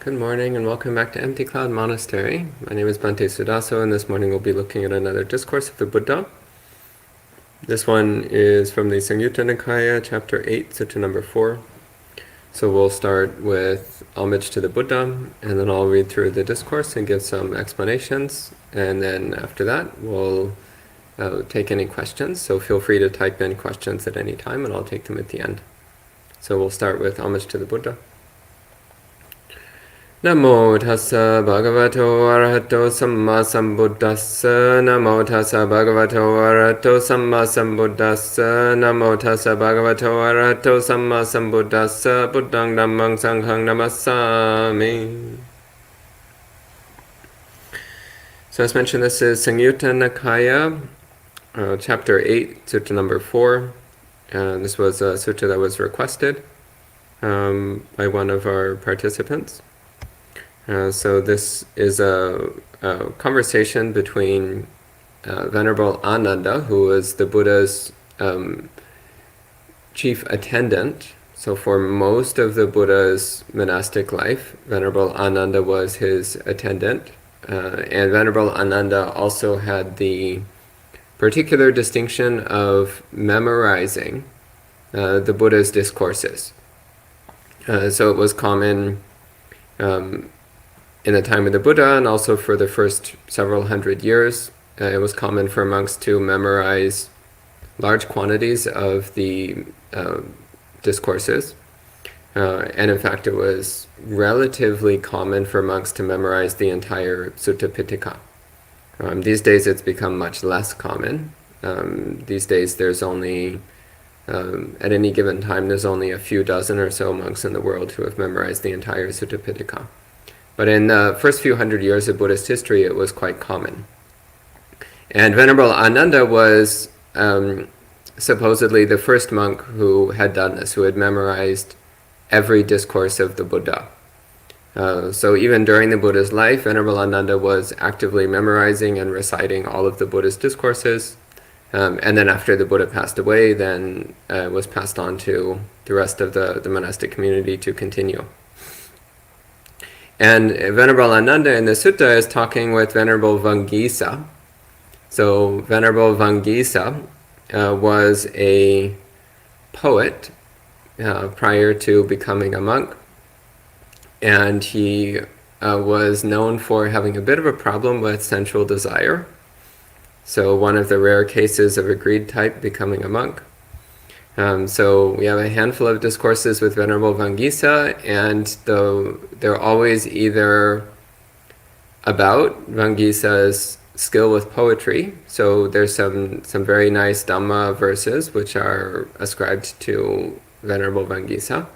Good morning and welcome back to Empty Cloud Monastery. My name is Bhante Suddhaso, and this morning we'll be looking at another discourse of the Buddha. This one is from the Samyutta Nikaya, chapter 8, sutta number 4. So we'll start with homage to the Buddha, and then I'll read through the discourse and give some explanations, and then after that we'll take any questions. So feel free to type in questions at any time, and I'll take them at the end. So we'll start with homage to the Buddha. Namo tassa bhagavato arahato samma sambuddhassa. Namo tassa bhagavato arahato samma sambuddhassa. Namo tassa bhagavato arahato samma sambuddhassa. Buddhang dhammang sanghang namassami. So as mentioned, this is Samyutta Nikaya, chapter 8, sutta number 4. This was a sutta that was requested by one of our participants. So this is a conversation between Venerable Ānanda, who was the Buddha's chief attendant. So for most of the Buddha's monastic life, Venerable Ānanda was his attendant. And Venerable Ānanda also had the particular distinction of memorizing the Buddha's discourses. So it was common in the time of the Buddha, and also for the first several hundred years, it was common for monks to memorize large quantities of the discourses. And in fact, it was relatively common for monks to memorize the entire Sutta Pitaka. These days, it's become much less common. These days, there's only, at any given time, there's only a few dozen or so monks in the world who have memorized the entire Sutta Pitaka. But in the first few hundred years of Buddhist history, it was quite common. And Venerable Ānanda was supposedly the first monk who had done this, who had memorized every discourse of the Buddha. So even during the Buddha's life, Venerable Ānanda was actively memorizing and reciting all of the Buddha's discourses. And then after the Buddha passed away, then was passed on to the rest of the monastic community to continue. And Venerable Ānanda in the sutta is talking with Venerable Vaṅgīsa. So Venerable Vaṅgīsa was a poet prior to becoming a monk. And he was known for having a bit of a problem with sensual desire. So one of the rare cases of a greed type becoming a monk. So we have a handful of discourses with Venerable Vaṅgīsa, and they're always either about Vaṅgīsa's skill with poetry. So there's some very nice Dhamma verses which are ascribed to Venerable Vaṅgīsa,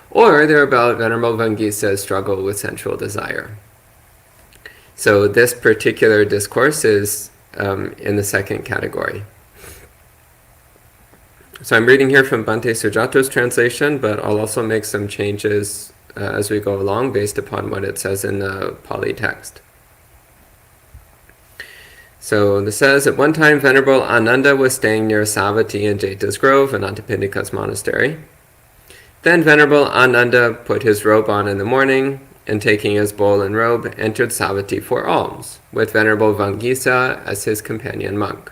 or they're about Venerable Vaṅgīsa's struggle with sensual desire. So this particular discourse is in the second category. So I'm reading here from Bhante Suddhaso's translation, but I'll also make some changes as we go along based upon what it says in the Pali text. So this says, at one time Venerable Ānanda was staying near Savatthi in Jeta's Grove, Anathapindika's monastery. Then Venerable Ānanda put his robe on in the morning, and taking his bowl and robe, entered Savatthi for alms, with Venerable Vaṅgīsa as his companion monk.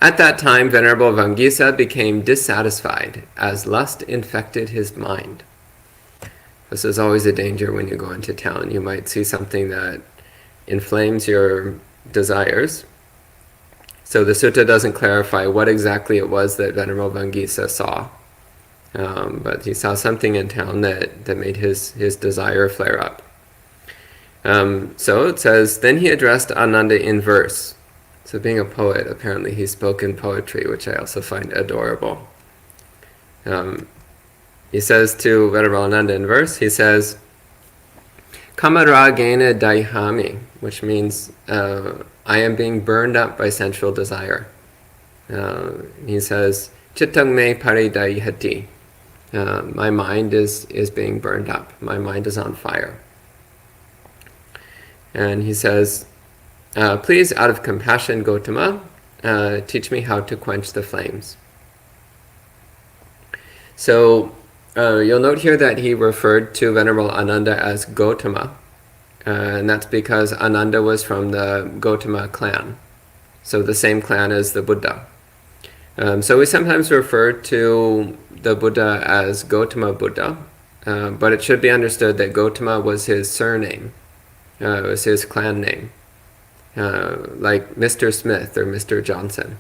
At that time, Venerable Vaṅgīsa became dissatisfied as lust infected his mind. This is always a danger when you go into town. You might see something that inflames your desires. So the sutta doesn't clarify what exactly it was that Venerable Vaṅgīsa saw. But he saw something in town that made his desire flare up. So it says, then he addressed Ānanda in verse. So being a poet, apparently he spoke in poetry, which I also find adorable. He says to Venerable Ānanda in verse, he says, Kamaragena daihami, which means I am being burned up by sensual desire. He says, Chittang me paridayihati. My mind is being burned up. My mind is on fire. And he says, please, out of compassion, Gotama, teach me how to quench the flames. So You'll note here that he referred to Venerable Ānanda as Gotama, and that's because Ānanda was from the Gotama clan, so the same clan as the Buddha. So we sometimes refer to the Buddha as Gotama Buddha, but it should be understood that Gotama was his surname, it was his clan name, like Mr. Smith or Mr. Johnson.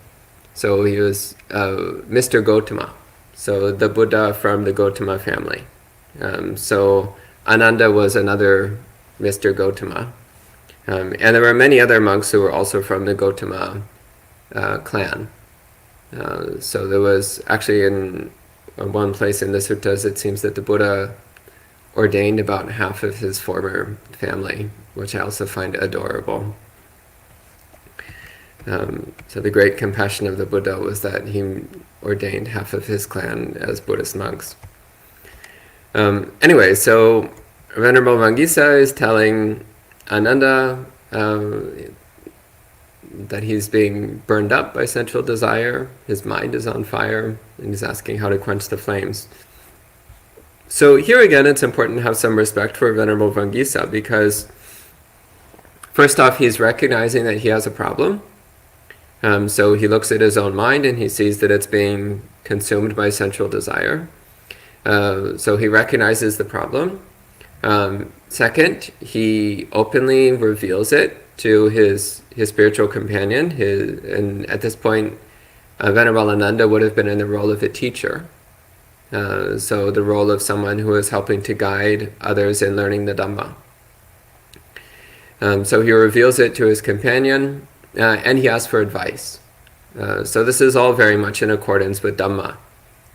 So he was Mr. Gotama, so the Buddha from the Gotama family. So Ānanda was another Mr. Gotama. And there were many other monks who were also from the Gotama clan. So there was actually in one place in the suttas, it seems that the Buddha ordained about half of his former family, which I also find adorable. So the great compassion of the Buddha was that he ordained half of his clan as Buddhist monks. Anyway, so Venerable Vaṅgīsa is telling Ānanda that he's being burned up by sensual desire, his mind is on fire, and he's asking how to quench the flames. So here again, it's important to have some respect for Venerable Vaṅgīsa, because first off, he's recognizing that he has a problem. So he looks at his own mind and he sees that it's being consumed by sensual desire. So he recognizes the problem. Second, he openly reveals it to his spiritual companion. And at this point, Venerable Ānanda would have been in the role of a teacher. So the role of someone who is helping to guide others in learning the Dhamma. So he reveals it to his companion, and he asks for advice. So this is all very much in accordance with Dhamma.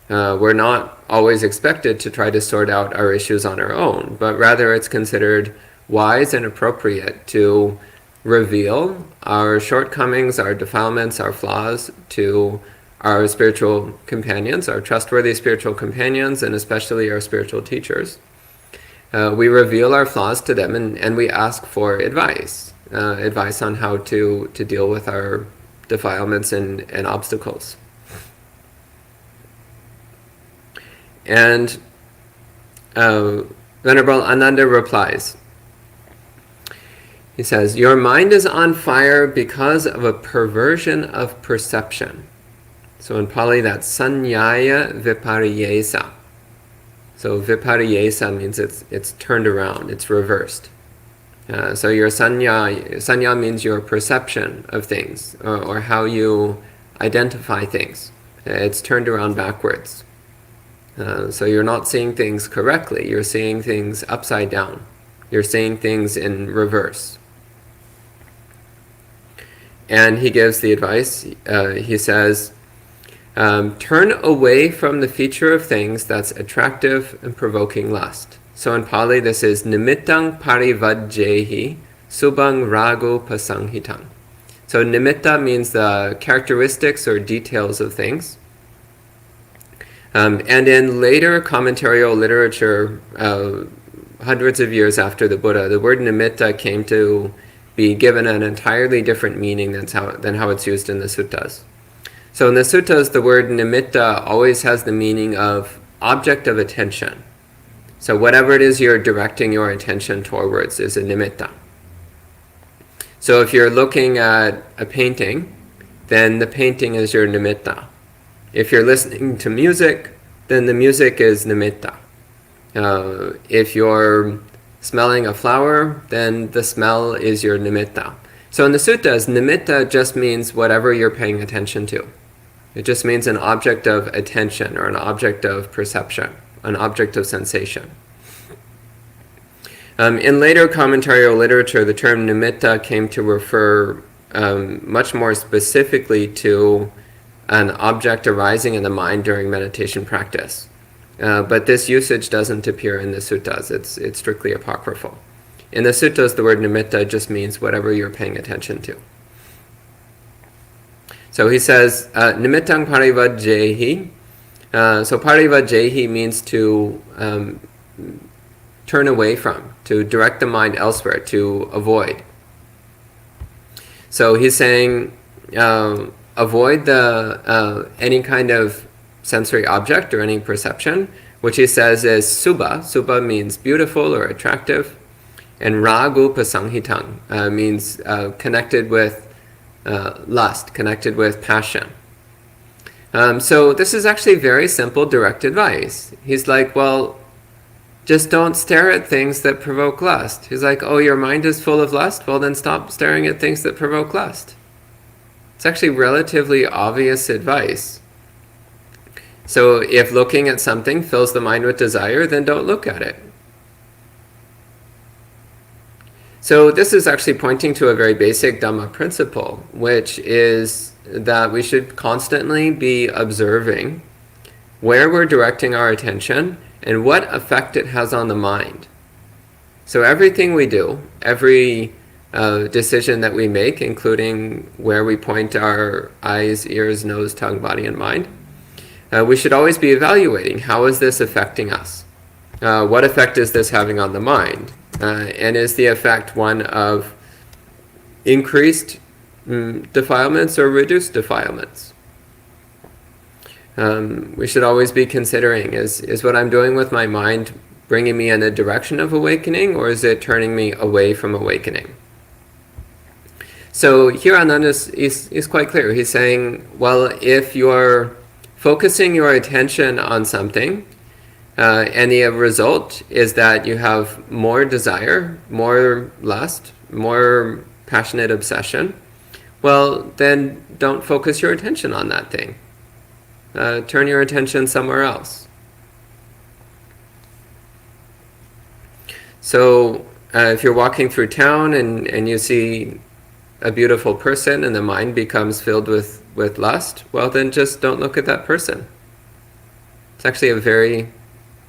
We're not always expected to try to sort out our issues on our own, but rather it's considered wise and appropriate to reveal our shortcomings, our defilements, our flaws to our spiritual companions, our trustworthy spiritual companions, and especially our spiritual teachers. We reveal our flaws to them and we ask for advice. Advice on how to deal with our defilements and obstacles. And Venerable Ānanda replies. He says, "Your mind is on fire because of a perversion of perception." So in Pali, that's sanyaya vipariyesa. So vipariyesa means it's turned around, it's reversed. So your sanya means your perception of things, or how you identify things. It's turned around backwards. So you're not seeing things correctly, you're seeing things upside down. You're seeing things in reverse. And he gives the advice, he says, turn away from the feature of things that's attractive and provoking lust. So in Pali, this is nimittang parivajjehi subang rago pasanghitam. So nimitta means the characteristics or details of things. And in later commentarial literature, hundreds of years after the Buddha, the word nimitta came to be given an entirely different meaning than how it's used in the suttas. So in the suttas, the word nimitta always has the meaning of object of attention. So whatever it is you're directing your attention towards is a nimitta. So if you're looking at a painting, then the painting is your nimitta. If you're listening to music, then the music is nimitta. If you're smelling a flower, then the smell is your nimitta. So in the suttas, nimitta just means whatever you're paying attention to. It just means an object of attention or an object of perception, an object of sensation. In later commentarial literature, the term nimitta came to refer much more specifically to an object arising in the mind during meditation practice. But this usage doesn't appear in the suttas. It's strictly apocryphal. In the suttas, the word nimitta just means whatever you're paying attention to. So he says, nimittang parivajjehi. So parivajjehi means to turn away from, to direct the mind elsewhere, to avoid. So he's saying, avoid any kind of sensory object or any perception, which he says is subha. Subha means beautiful or attractive, and ragupa sanghitang means connected with lust, connected with passion. So this is actually very simple, direct advice. He's like, well, just don't stare at things that provoke lust. He's like, oh, your mind is full of lust? Well, then stop staring at things that provoke lust. It's actually relatively obvious advice. So if looking at something fills the mind with desire, then don't look at it. So this is actually pointing to a very basic Dhamma principle, which is that we should constantly be observing where we're directing our attention and what effect it has on the mind. So everything we do, every decision that we make, including where we point our eyes, ears, nose, tongue, body, and mind, we should always be evaluating, how is this affecting us? What effect is this having on the mind? And is the effect one of increased defilements or reduced defilements? We should always be considering, is what I'm doing with my mind bringing me in a direction of awakening, or is it turning me away from awakening? So here Ānanda is quite clear. He's saying, well, if you're focusing your attention on something, and the result is that you have more desire, more lust, more passionate obsession, well, then don't focus your attention on that thing. Turn your attention somewhere else. So if you're walking through town and you see a beautiful person and the mind becomes filled with lust, well, then just don't look at that person. It's actually a very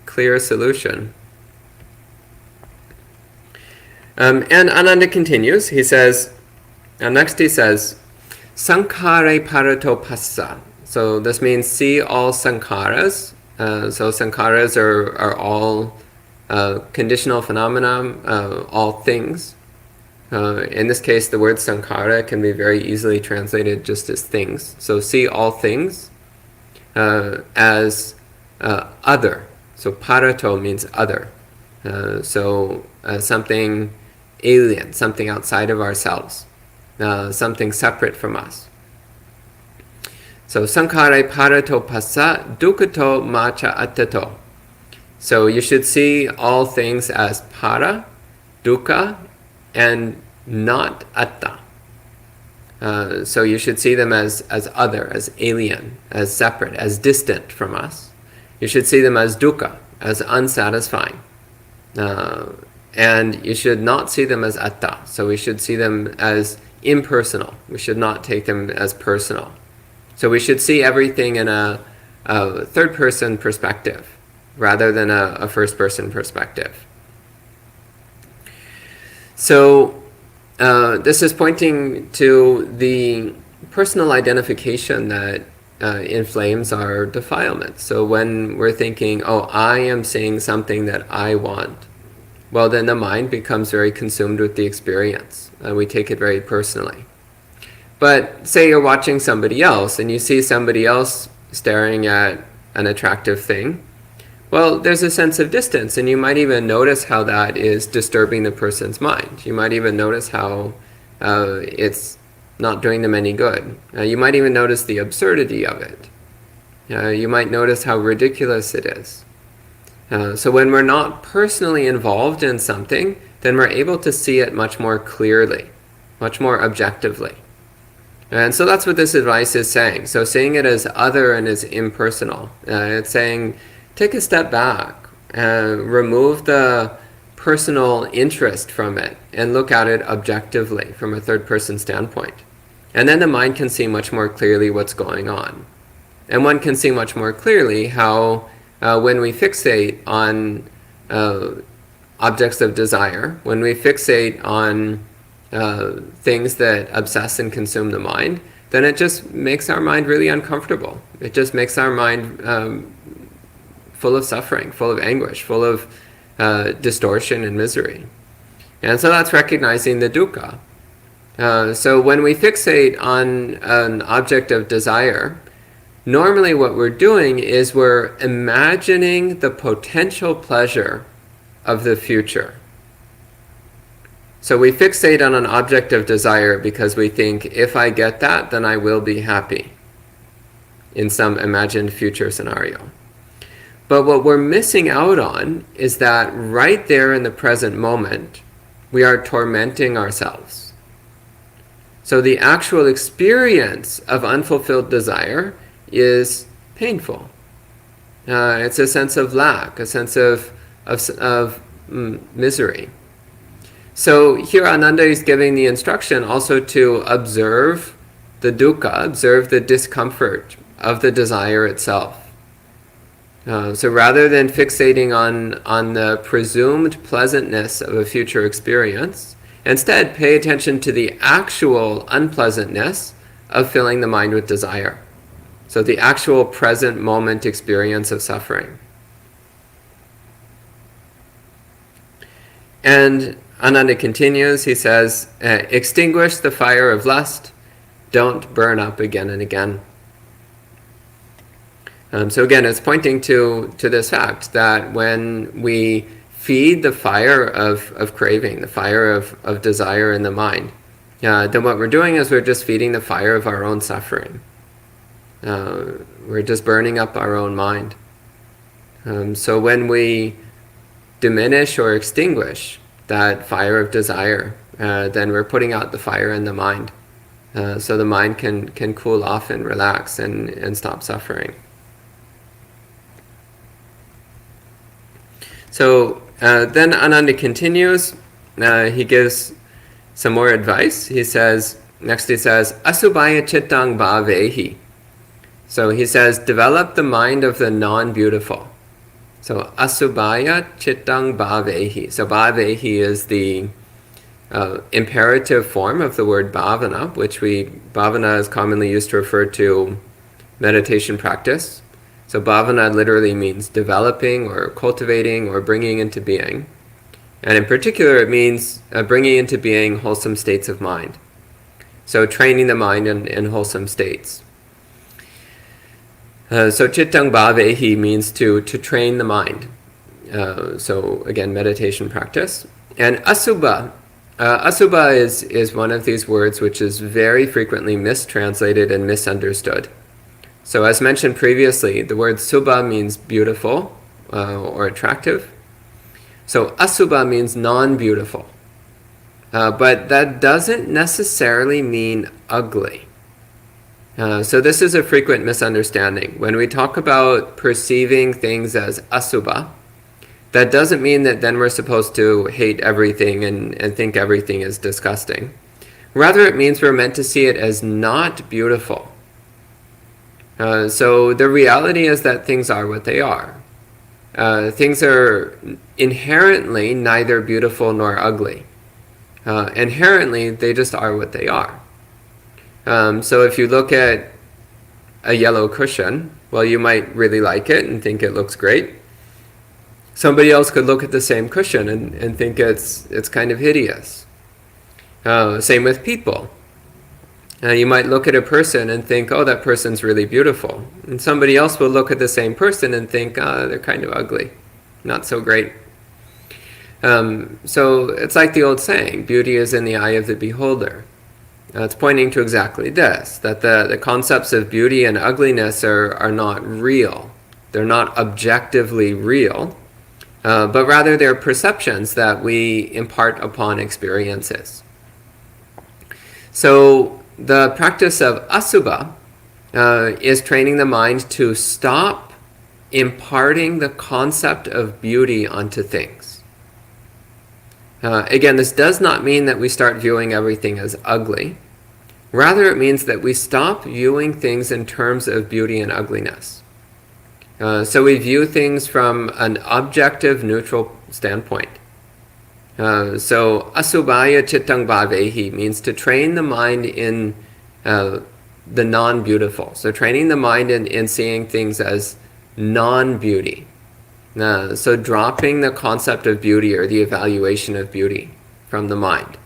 clear solution. And Ānanda continues. He says, next he says, Sankhare parato passa. So this means see all sankharas. So sankharas are all conditional phenomena, all things. In this case, the word sankhara can be very easily translated just as things. So see all things as other. So parato means other. So something alien, something outside of ourselves, something separate from us. So sankhare parato passa dukkhato macha attato. So you should see all things as para, dukkha, and not atta. So you should see them as other, as alien, as separate, as distant from us. You should see them as dukkha, as unsatisfying. And you should not see them as atta. So we should see them as impersonal. We should not take them as personal. So we should see everything in a third-person perspective rather than a first-person perspective. So this is pointing to the personal identification that inflames our defilement. So when we're thinking, oh, I am seeing something that I want, well, then the mind becomes very consumed with the experience. We take it very personally. But say you're watching somebody else and you see somebody else staring at an attractive thing, well, there's a sense of distance, and you might even notice how that is disturbing the person's mind. You might even notice how it's not doing them any good. You might even notice the absurdity of it. You might notice how ridiculous it is. So when we're not personally involved in something, then we're able to see it much more clearly, much more objectively. And so that's what this advice is saying. So seeing it as other and as impersonal. It's saying, take a step back, remove the personal interest from it, and look at it objectively from a third-person standpoint. And then the mind can see much more clearly what's going on. And one can see much more clearly how when we fixate on objects of desire, when we fixate on things that obsess and consume the mind, then it just makes our mind really uncomfortable. It just makes our mind full of suffering, full of anguish, full of distortion and misery. And so that's recognizing the dukkha. So when we fixate on an object of desire, Normally what we're doing is we're imagining the potential pleasure of the future. So we fixate on an object of desire because we think, if I get that, then I will be happy in some imagined future scenario. But what we're missing out on is that right there in the present moment, we are tormenting ourselves. So the actual experience of unfulfilled desire is painful. It's a sense of lack, a sense of misery. So here Ānanda is giving the instruction also to observe the dukkha, observe the discomfort of the desire itself. So rather than fixating on the presumed pleasantness of a future experience, instead pay attention to the actual unpleasantness of filling the mind with desire. So the actual present moment experience of suffering. And Ānanda continues, he says, extinguish the fire of lust, don't burn up again and again. So again, it's pointing to this fact that when we feed the fire of craving, the fire of desire in the mind, then what we're doing is we're just feeding the fire of our own suffering. We're just burning up our own mind. So when we diminish or extinguish that fire of desire, then we're putting out the fire in the mind. So the mind can cool off and relax and stop suffering. So then Ānanda continues. He gives some more advice. He says, asubhaya chittang bhavehi. So he says, develop the mind of the non-beautiful. So asubhaya chittang bhavehi. So bhavehi is the imperative form of the word bhavana, bhavana is commonly used to refer to meditation practice. So bhavana literally means developing or cultivating or bringing into being. And in particular, it means bringing into being wholesome states of mind. So training the mind in wholesome states. So chittang bhavehi means to train the mind. So again, meditation practice. And asubha. Asubha is one of these words which is very frequently mistranslated and misunderstood. So as mentioned previously, the word subha means beautiful or attractive. So asubha means non-beautiful. But that doesn't necessarily mean ugly. So this is a frequent misunderstanding. When we talk about perceiving things as asubha, that doesn't mean that then we're supposed to hate everything and think everything is disgusting. Rather, it means we're meant to see it as not beautiful. So the reality is that things are what they are. Things are inherently neither beautiful nor ugly. Inherently, they just are what they are. So if you look at a yellow cushion, well, you might really like it and think it looks great. Somebody else could look at the same cushion and think it's kind of hideous. Same with people. You might look at a person and think, oh, that person's really beautiful. And somebody else will look at the same person and think, they're kind of ugly. Not so great. So it's like the old saying, beauty is in the eye of the beholder. It's pointing to exactly this, that the concepts of beauty and ugliness are not real. They're not objectively real, but rather they're perceptions that we impart upon experiences. So the practice of asubha is training the mind to stop imparting the concept of beauty onto things. Again, this does not mean that we start viewing everything as ugly. Rather, it means that we stop viewing things in terms of beauty and ugliness. So we view things from an objective, neutral standpoint. So asubhaya chittang bhavehi means to train the mind in the non-beautiful. So training the mind in seeing things as non-beauty. So dropping the concept of beauty or the evaluation of beauty from the mind.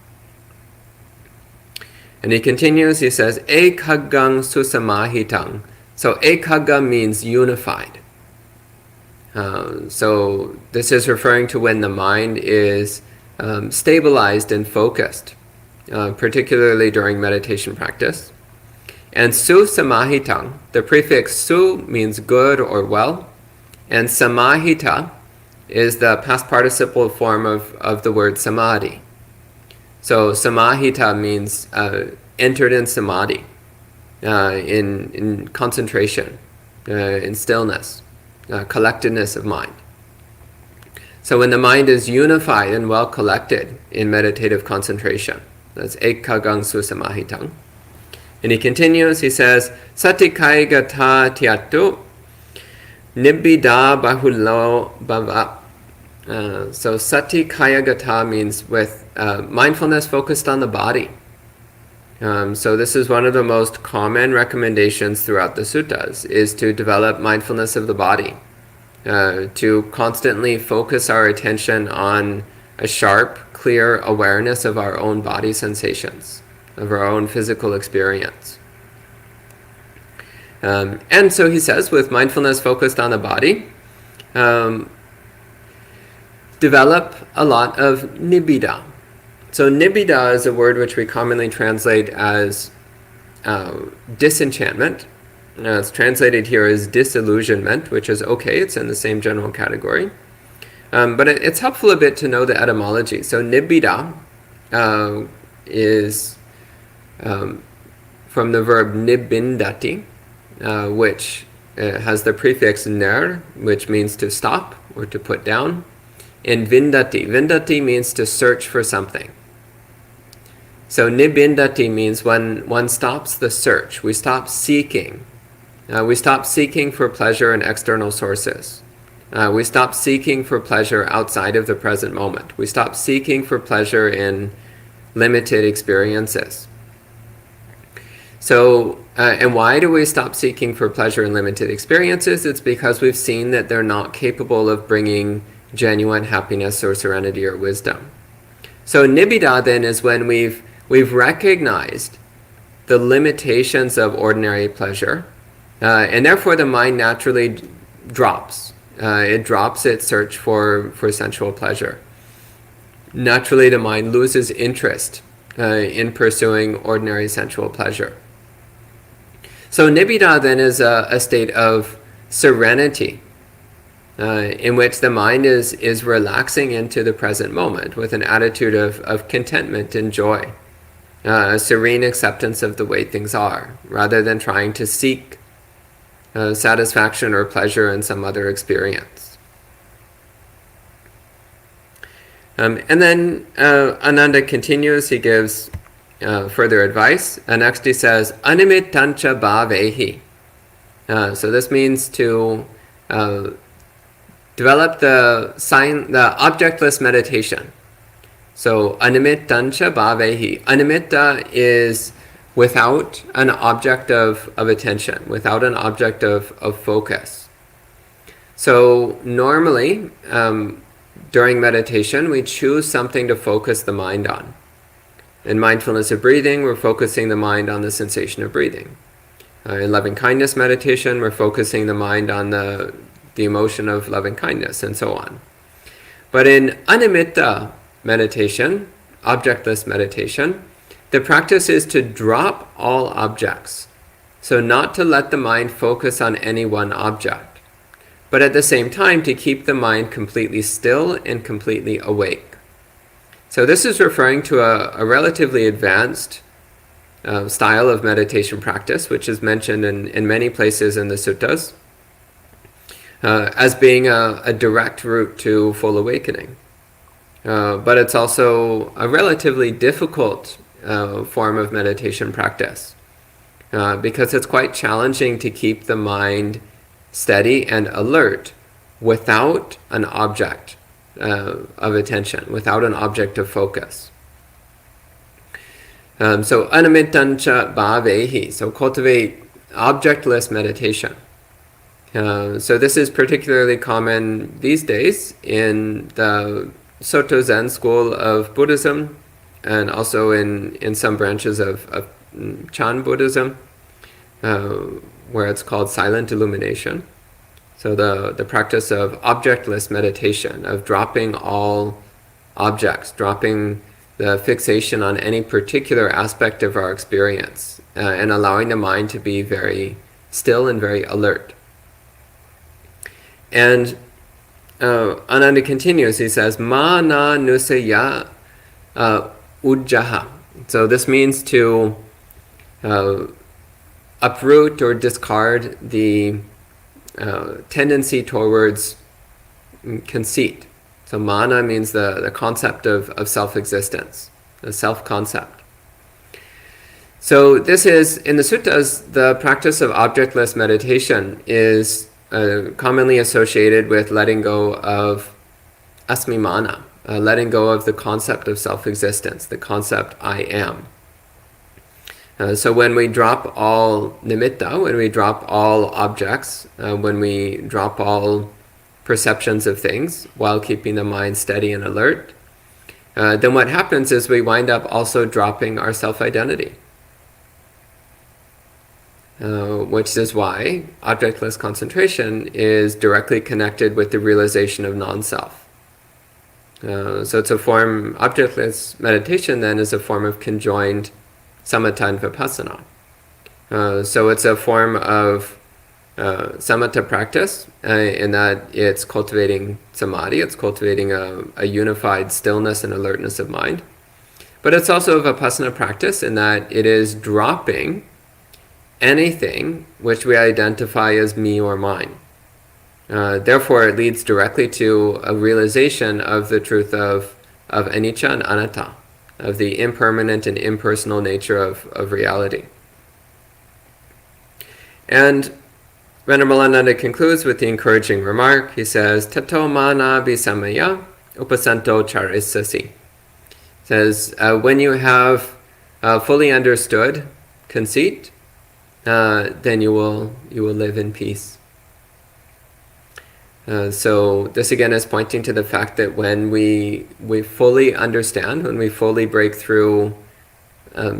And he continues, he says, ekaggang susamahitang So ekaga means unified. So this is referring to when the mind is stabilized and focused, particularly during meditation practice. And su samahitang, the prefix su means good or well, and samahita is the past participle form of the word samadhi. So samahita means entered in samadhi, in concentration, in stillness, collectedness of mind. So when the mind is unified and well collected in meditative concentration, that's ekagang susamahitang. And he continues, he says, Satikayagata tyatu nibbida bahulo bhava. So satikayagata means with mindfulness focused on the body. So this is one of the most common recommendations throughout the suttas, is to develop mindfulness of the body, to constantly focus our attention on a sharp, clear awareness of our own body sensations, of our own physical experience. And so he says, with mindfulness focused on the body, develop a lot of nibbida. So nibbida is a word which we commonly translate as disenchantment. It's translated here as disillusionment, which is okay, it's in the same general category. But it's helpful a bit to know the etymology. So nibbida is from the verb nibbindati, which has the prefix ner, which means to stop or to put down, and vindati. Vindati means to search for something. So nibbindati means when one stops the search, we stop seeking. We stop seeking for pleasure in external sources. We stop seeking for pleasure outside of the present moment. We stop seeking for pleasure in limited experiences. So, and why do we stop seeking for pleasure in limited experiences? It's because we've seen that they're not capable of bringing genuine happiness or serenity or wisdom. So nibbida then is when we've recognized the limitations of ordinary pleasure, and therefore the mind naturally drops. It drops its search for sensual pleasure. Naturally, the mind loses interest in pursuing ordinary sensual pleasure. So nibbida then is a state of serenity, in which the mind is relaxing into the present moment with an attitude of contentment and joy, a serene acceptance of the way things are, rather than trying to seek satisfaction or pleasure in some other experience. And then Ānanda continues, he gives further advice. Next he says, animittancha bhavehi. So this means to develop the objectless meditation. So animittancha bhavehi. Animitta is without an object of attention, without an object of focus. So normally, during meditation, we choose something to focus the mind on. In mindfulness of breathing, we're focusing the mind on the sensation of breathing. In loving kindness meditation, we're focusing the mind on the emotion of loving kindness, and so on. But in animitta meditation, objectless meditation, the practice is to drop all objects. So not to let the mind focus on any one object, but at the same time to keep the mind completely still and completely awake. So this is referring to a relatively advanced style of meditation practice, which is mentioned in many places in the suttas, as being a direct route to full awakening. But it's also a relatively difficult form of meditation practice, because it's quite challenging to keep the mind steady and alert without an object of attention, without an object of focus. So animittancha bhavehi, so cultivate objectless meditation. So this is particularly common these days in the Soto Zen school of Buddhism, and also in some branches of Chan Buddhism, where it's called silent illumination. So the practice of objectless meditation, of dropping all objects, dropping the fixation on any particular aspect of our experience, and allowing the mind to be very still and very alert. And Ānanda continues, he says, Ma na nusaya ujjaha. So this means to uproot or discard the tendency towards conceit. So mana means the concept of self-existence, the self-concept. So this is, in the suttas, the practice of objectless meditation is commonly associated with letting go of asmimana, letting go of the concept of self-existence, the concept I am. So when we drop all nimitta, when we drop all objects, when we drop all perceptions of things while keeping the mind steady and alert, then what happens is we wind up also dropping our self-identity. Which is why objectless concentration is directly connected with the realization of non-self. So it's a form, objectless meditation then is a form of conjoined samatha and vipassana. So it's a form of samatha practice in that it's cultivating samadhi, it's cultivating a unified stillness and alertness of mind. But it's also a vipassana practice in that it is dropping anything which we identify as me or mine. Therefore, it leads directly to a realization of the truth of anicca and anatta, of the impermanent and impersonal nature of reality. And Venerable Ānanda concludes with the encouraging remark. He says, Tato mana bisamaya upasanto charisasi. Says, when you have fully understood conceit, then you will live in peace. So this again is pointing to the fact that when we fully understand, when we fully break through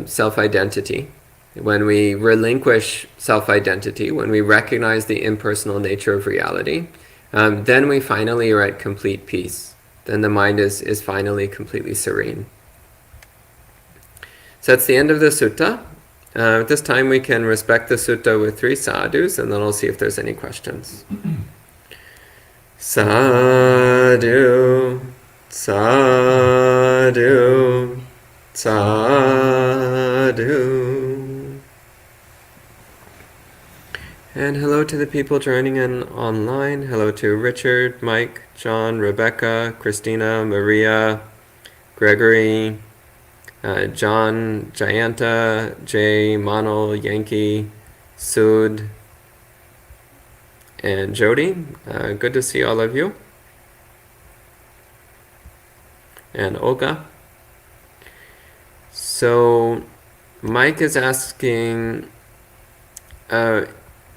self-identity, when we relinquish self-identity, when we recognize the impersonal nature of reality, then we finally are at complete peace. Then the mind is finally completely serene. So that's the end of the sutta. At this time we can respect the sutta with 3 sadhus, and then I'll see if there's any questions. Sadhu, sadhu, sadhu. And hello to the people joining in online. Hello to Richard, Mike, John, Rebecca, Christina, Maria, Gregory, John, Jayanta, Jay, Manal, Yankee, Sud, and Jody. Good to see all of you. And Olga. So Mike is asking,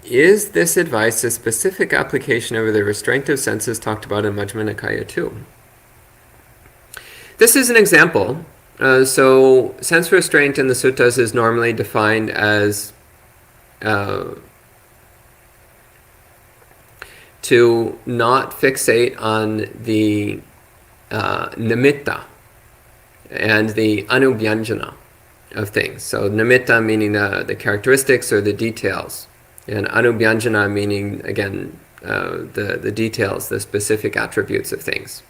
is this advice a specific application of the restraint of senses talked about in Majjhima Nikaya 2? This is an example. So sense restraint in the suttas is normally defined as to not fixate on the nimitta and the anubhyanjana of things. So nimitta meaning the characteristics or the details, and anubhyanjana meaning, again, the details, the specific attributes of things.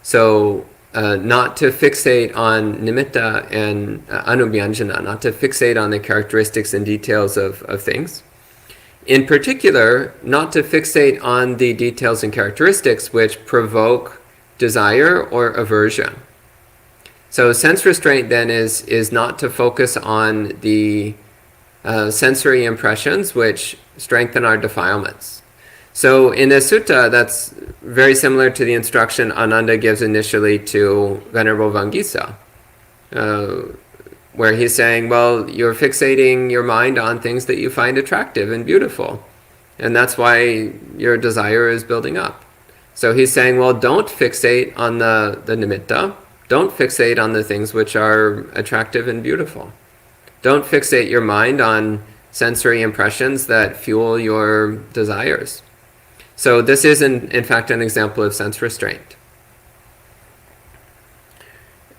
So not to fixate on nimitta and anubhyanjana, not to fixate on the characteristics and details of things. In particular, not to fixate on the details and characteristics which provoke desire or aversion. So sense restraint then is not to focus on the sensory impressions which strengthen our defilements. So in the sutta, that's very similar to the instruction Ānanda gives initially to Venerable Vaṅgīsa, where he's saying, well, you're fixating your mind on things that you find attractive and beautiful, and that's why your desire is building up. So he's saying, well, don't fixate on the nimitta, don't fixate on the things which are attractive and beautiful. Don't fixate your mind on sensory impressions that fuel your desires. So this is in fact an example of sense restraint.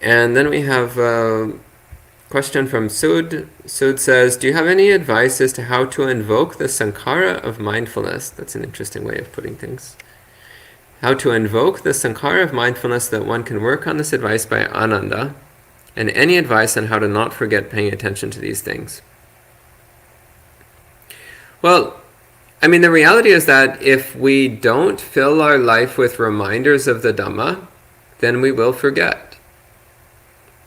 And then we have a question from Sud. Sud says, do you have any advice as to how to invoke the sankhara of mindfulness? That's an interesting way of putting things. How to invoke the sankhara of mindfulness that one can work on this advice by Ānanda, and any advice on how to not forget paying attention to these things. Well, I mean, the reality is that if we don't fill our life with reminders of the Dhamma, then we will forget.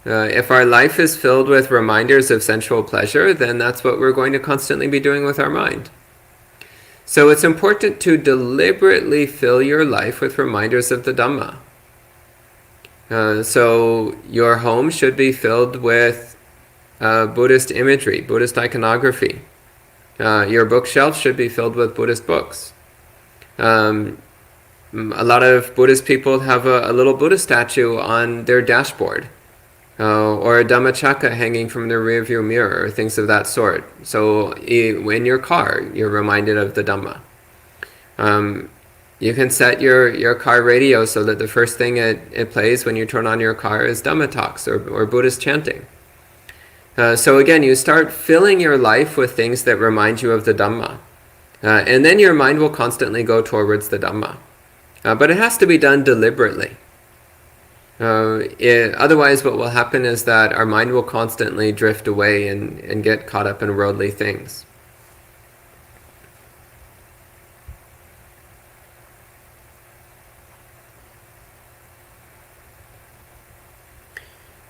If our life is filled with reminders of sensual pleasure, then that's what we're going to constantly be doing with our mind. So it's important to deliberately fill your life with reminders of the Dhamma. So your home should be filled with Buddhist imagery, Buddhist iconography. Your bookshelf should be filled with Buddhist books. A lot of Buddhist people have a little Buddha statue on their dashboard, or a Dhammacakka hanging from their rearview mirror, or things of that sort. So in your car, you're reminded of the Dhamma. You can set your car radio so that the first thing it plays when you turn on your car is Dhamma talks or Buddhist chanting. So again, you start filling your life with things that remind you of the Dhamma. And then your mind will constantly go towards the Dhamma. But it has to be done deliberately. Otherwise, what will happen is that our mind will constantly drift away and get caught up in worldly things.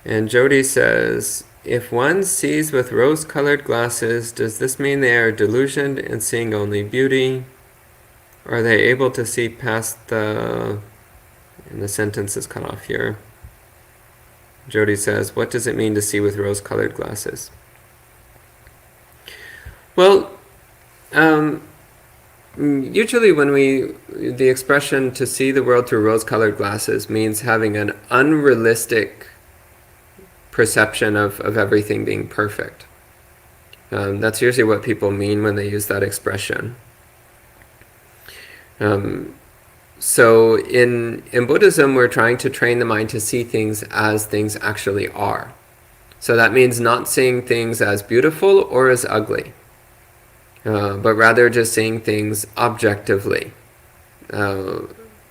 And Jody says, if one sees with rose-colored glasses, does this mean they are delusioned and seeing only beauty? Or are they able to see past the... And the sentence is cut off here. Jody says, what does it mean to see with rose-colored glasses? Well, usually when the expression to see the world through rose-colored glasses means having an unrealistic perception of everything being perfect. That's usually what people mean when they use that expression. So in Buddhism, we're trying to train the mind to see things as things actually are. So that means not seeing things as beautiful or as ugly, but rather just seeing things objectively,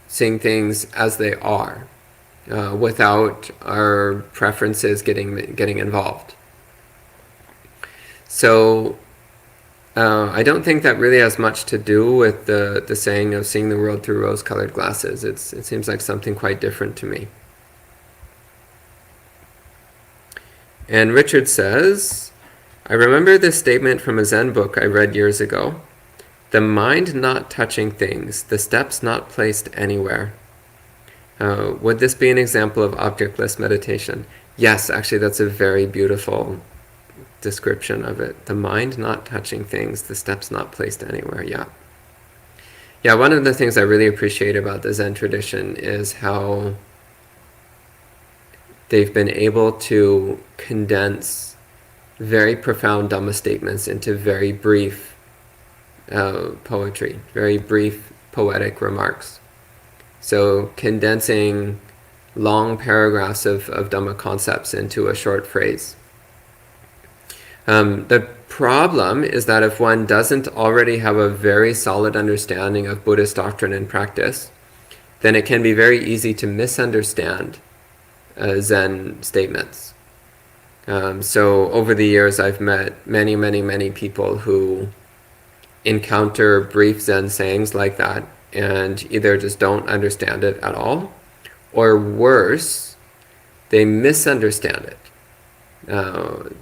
seeing things as they are. Without our preferences getting involved. So I don't think that really has much to do with the saying of seeing the world through rose-colored glasses. It seems like something quite different to me. And Richard says, I remember this statement from a Zen book I read years ago. The mind not touching things, the steps not placed anywhere. Would this be an example of objectless meditation? Yes, actually that's a very beautiful description of it. The mind not touching things, the steps not placed anywhere. Yeah, one of the things I really appreciate about the Zen tradition is how they've been able to condense very profound Dhamma statements into very brief poetry, very brief poetic remarks. So condensing long paragraphs of Dhamma concepts into a short phrase. The problem is that if one doesn't already have a very solid understanding of Buddhist doctrine and practice, then it can be very easy to misunderstand Zen statements. So over the years I've met many people who encounter brief Zen sayings like that and either just don't understand it at all, or worse, they misunderstand it.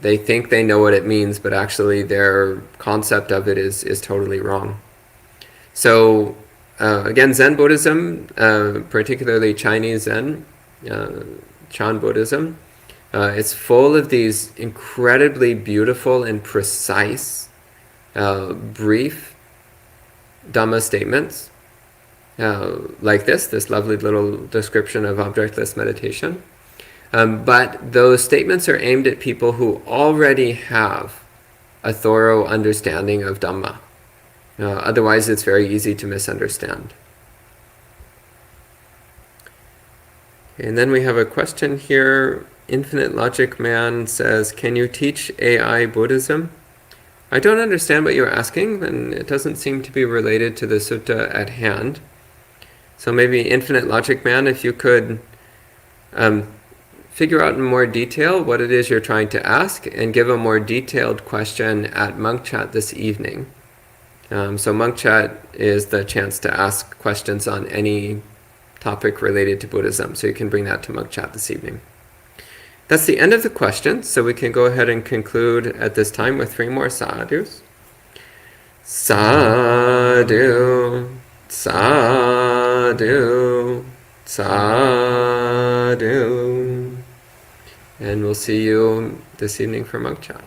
They think they know what it means, but actually their concept of it is totally wrong. So again, Zen Buddhism, particularly Chinese Zen, Chan Buddhism, it's full of these incredibly beautiful and precise, brief Dhamma statements, like this lovely little description of objectless meditation. But those statements are aimed at people who already have a thorough understanding of Dhamma. Otherwise, it's very easy to misunderstand. And then we have a question here. Infinite Logic Man says, can you teach AI Buddhism? I don't understand what you're asking, and it doesn't seem to be related to the sutta at hand. So maybe Infinite Logic Man, if you could figure out in more detail what it is you're trying to ask and give a more detailed question at Monk Chat this evening. So Monk Chat is the chance to ask questions on any topic related to Buddhism. So you can bring that to Monk Chat this evening. That's the end of the questions. So we can go ahead and conclude at this time with 3 more sadhus. Sadhu, sadhu, sadhu. And we'll see you this evening for Monk Chat.